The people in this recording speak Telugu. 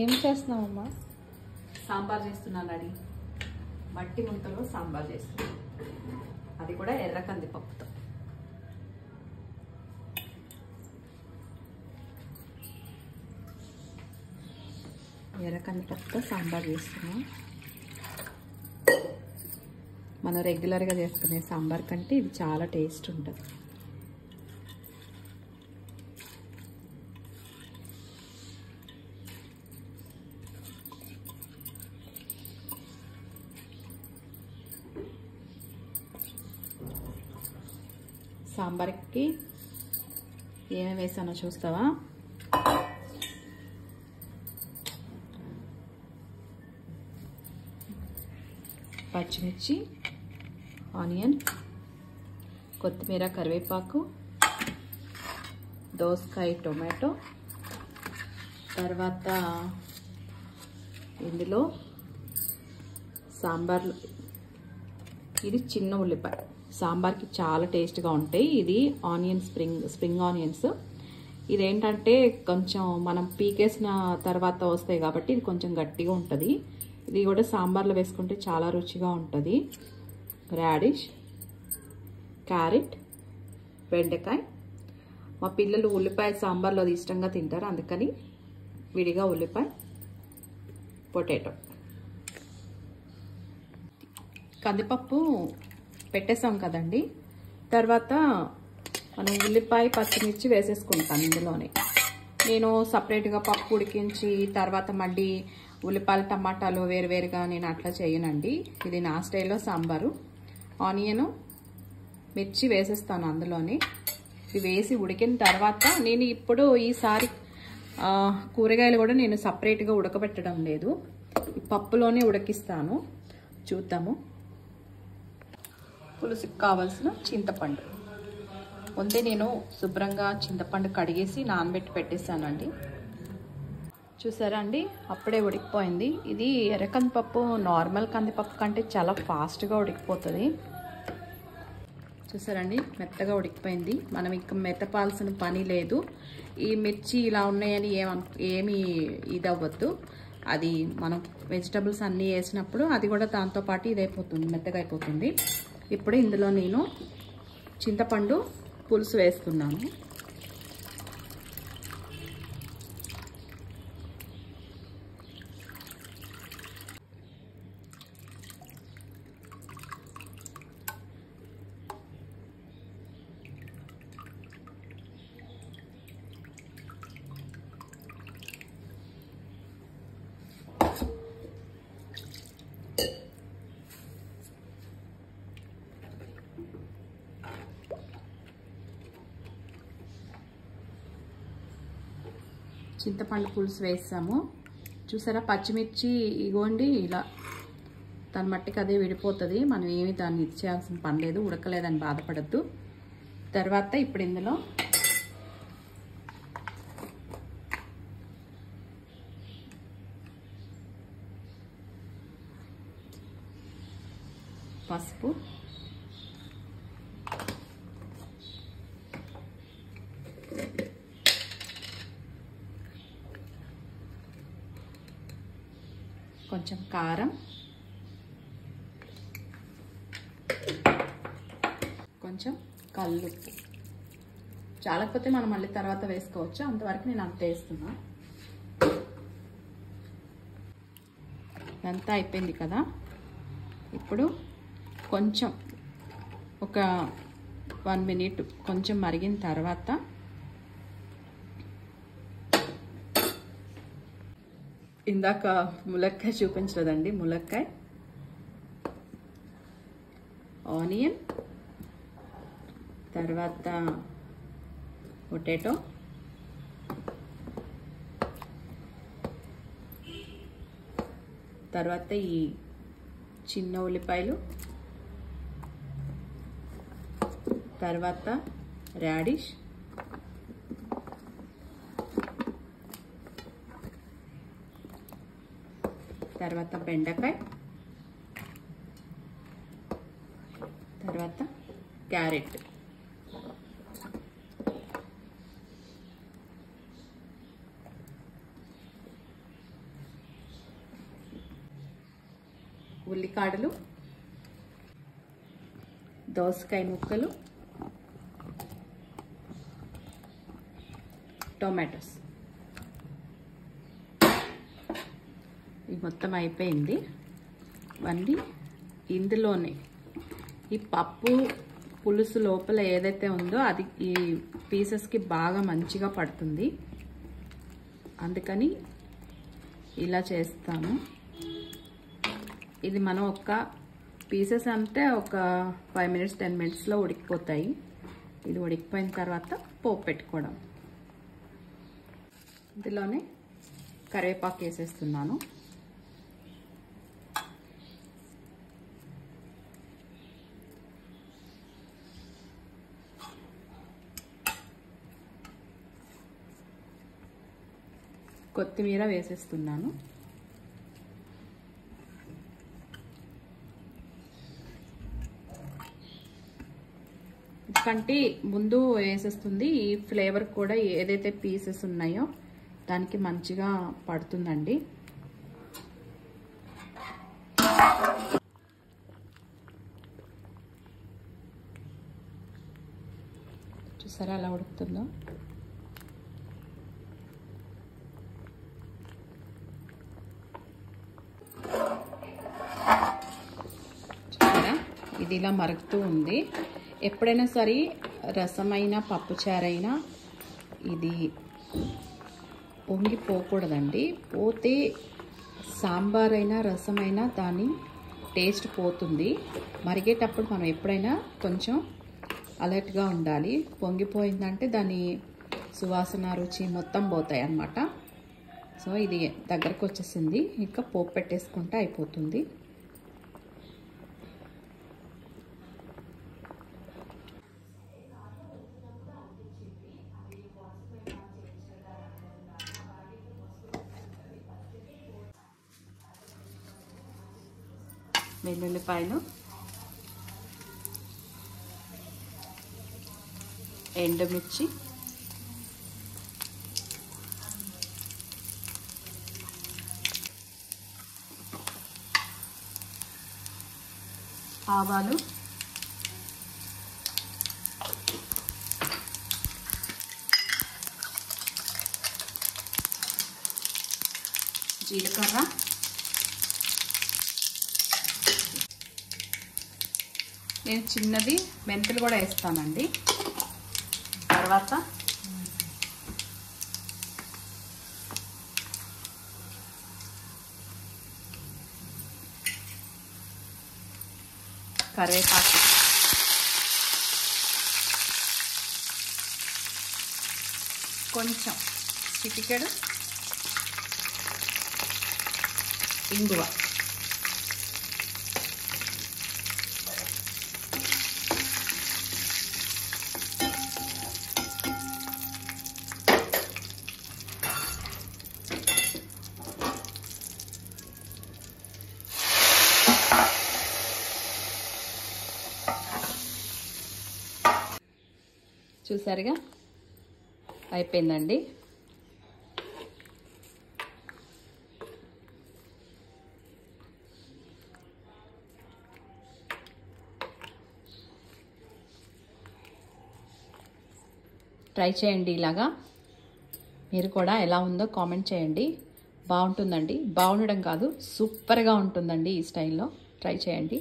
ఏం చేస్తున్నావమ్మా? సాంబార్ చేస్తున్నాను అడి. మట్టి ముంతలో సాంబార్ చేస్తున్నాను, అది కూడా ఎర్ర కందిపప్పుతో. ఎర్ర కందిపప్పుతో సాంబార్ చేస్తున్నాం. మనం రెగ్యులర్గా చేసుకునే సాంబార్ కంటే ఇది చాలా టేస్ట్ ఉంటుంది. సాంబార్కి ఏమేమి వేసానో చూస్తావా? పచ్చిమిర్చి, ఆనియన్, కొత్తిమీర, కరివేపాకు, దోసకాయ, టొమాటో, తర్వాత ఇందులో సాంబార్, ఇది చిన్న ఉల్లిపాయ. సాంబార్కి చాలా టేస్ట్గా ఉంటాయి. ఇది ఆనియన్, స్ప్రింగ్ ఆనియన్స్. ఇదేంటంటే కొంచెం మనం పీకేసిన తర్వాత వస్తాయి కాబట్టి ఇది కొంచెం గట్టిగా ఉంటుంది. ఇది కూడా సాంబార్లో వేసుకుంటే చాలా రుచిగా ఉంటుంది. రాడిష్, క్యారెట్, బెండకాయ. మా పిల్లలు ఉల్లిపాయ సాంబార్లో అది ఇష్టంగా తింటారు, అందుకని విడిగా ఉల్లిపాయ, పొటాటో. కందిపప్పు పెట్టేసాం కదండి. తర్వాత మనం ఉల్లిపాయ, పచ్చిమిర్చి వేసేసుకుంటాను ఇందులోనే. నేను సపరేట్గా పప్పు ఉడికించి తర్వాత మళ్ళీ ఉల్లిపాయలు, టమాటాలు వేరువేరుగా నేను అట్లా చేయనండి. ఇది నా స్టైల్లో సాంబారు. ఆనియను, మిర్చి వేసేస్తాను అందులోనే. ఇది వేసి ఉడికిన తర్వాత నేను ఇప్పుడు ఈసారి కూరగాయలు కూడా నేను సపరేట్గా ఉడకబెట్టడం లేదు, ఈ పప్పులోనే ఉడికిస్తాను. చూద్దాము. పులుసుకి కావాల్సిన చింతపండు ముందే నేను శుభ్రంగా చింతపండు కడిగేసి నానబెట్టి పెట్టేశానండి. చూసారా అండి, అప్పుడే ఉడికిపోయింది. ఇది ఎర్ర కందిపప్పు నార్మల్ కందిపప్పు కంటే చాలా ఫాస్ట్గా ఉడికిపోతుంది. చూసారండి, మెత్తగా ఉడికిపోయింది. మనం ఇంకా మెత్తపాల్సిన పని లేదు. ఈ మిర్చి ఇలా ఉన్నాయని ఏమి ఇదవ్వద్దు. అది మనం వెజిటబుల్స్ అన్నీ వేసినప్పుడు అది కూడా దాంతోపాటు ఇదైపోతుంది, మెత్తగా అయిపోతుంది. ఇప్పుడు ఇందులో నేను చింతపండు పులుసు వేస్తున్నాను. చింతపండు పులుసు వేసాము. చూసారా, పచ్చిమిర్చి ఇగోండి ఇలా దాని మట్టికి అదే విడిపోతుంది. మనం ఏమి దాన్ని ఇచ్చేయాల్సిన పని లేదు, ఉడకలేదని బాధపడద్దు. తర్వాత ఇప్పుడు ఇందులో పసుపు, కొంచెం కారం, కొంచెం కల్లుప్పు. చాలకపోతే మనం మళ్ళీ తర్వాత వేసుకోవచ్చు, అంతవరకు నేను అంత వేస్తున్నా. ఇదంతా అయిపోయింది కదా. ఇప్పుడు కొంచెం ఒక 1 మినిట్ కొంచెం మరిగిన తర్వాత ఇందాక ములక్కాయ చూపించలేదండి, ములక్కాయ, ఆనియన్, తర్వాత పొటాటో, తర్వాత ఈ చిన్న ఉల్లిపాయలు, తర్వాత రాడిష్, తర్వాత బెండకాయ, తర్వాత క్యారెట్. ఉల్లికాడలు, దోసకాయ ముక్కలు, టొమాటోస్. ఇది మొత్తం అయిపోయింది. ఇవన్నీ ఇందులోనే ఈ పప్పు పులుసు లోపల ఏదైతే ఉందో అది ఈ పీసెస్కి బాగా మంచిగా పడుతుంది. అందుకని ఇలా చేస్తాను. ఇది మనం ఒక పీసెస్ అంతే ఒక 5 minutes 10 minutesలో ఉడికిపోతాయి. ఇది ఉడికిపోయిన తర్వాత పోపు పెట్టుకోవడం. ఇందులోనే కరివేపాకు వేసేస్తున్నాను. కొత్తిమీర వేసేస్తున్నాను. కంటి ముందు వేసేస్తుంది. ఈ ఫ్లేవర్ కూడా ఏదైతే పీసెస్ ఉన్నాయో దానికి మంచిగా పడుతుందండి. చూసారా ఎలా ఉడుకుతుందో. ఇది ఇలా మరుగుతూ ఉంది. ఎప్పుడైనా సరే రసమైనా పప్పుచారైనా ఇది పొంగిపోకూడదండి. పోతే సాంబార్ అయినా రసమైనా దాని టేస్ట్ పోతుంది. మరిగేటప్పుడు మనం ఎప్పుడైనా కొంచెం అలర్ట్గా ఉండాలి. పొంగిపోయిందంటే దాని సువాసన రుచి మొత్తం పోతాయి అన్నమాట. సో ఇది దగ్గరకు వచ్చేసింది. ఇంకా పోపు పెట్టేసుకుంటే అయిపోతుంది. వెల్లుల్లిపాయలు, ఎండుమిర్చి, ఆవాలు, జీలకర్ర, నేను చిన్నది మెంతులు కూడా వేస్తానండి. తర్వాత కరివేపాకు, కొంచెం చిటికెడు ఇంగువ, చూసారుగా అయిపోయిందండి. ట్రై చేయండి ఇలాగా. మీరు కూడా ఎలా ఉందో కామెంట్ చేయండి. బాగుంటుందండి. బాగుండడం కాదు, సూపర్గా ఉంటుందండి. ఈ స్టైల్లో ట్రై చేయండి.